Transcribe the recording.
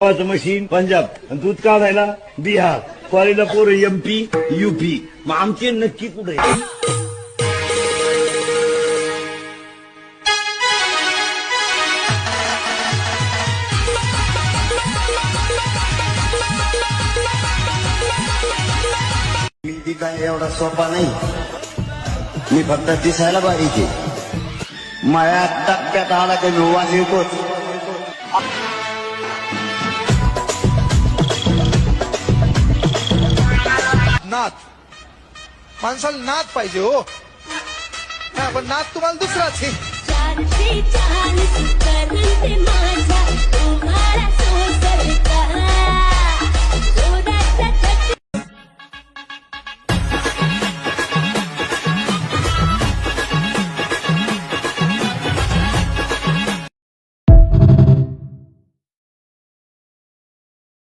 Machine Punjab आणि दूध काढायला बिहार, कॉलेजला पोरं MP UP. मग आमचे नक्की कुठे? मी काय एवढा सोपा नाही. मी फक्त दिसायला बारीक आहे. माझ्या टप्प्यात आला की मी वाजवतोच. नाद माणसाला नाद पाहिजे हो. पण नाद तुम्हाला दुसराच आहे.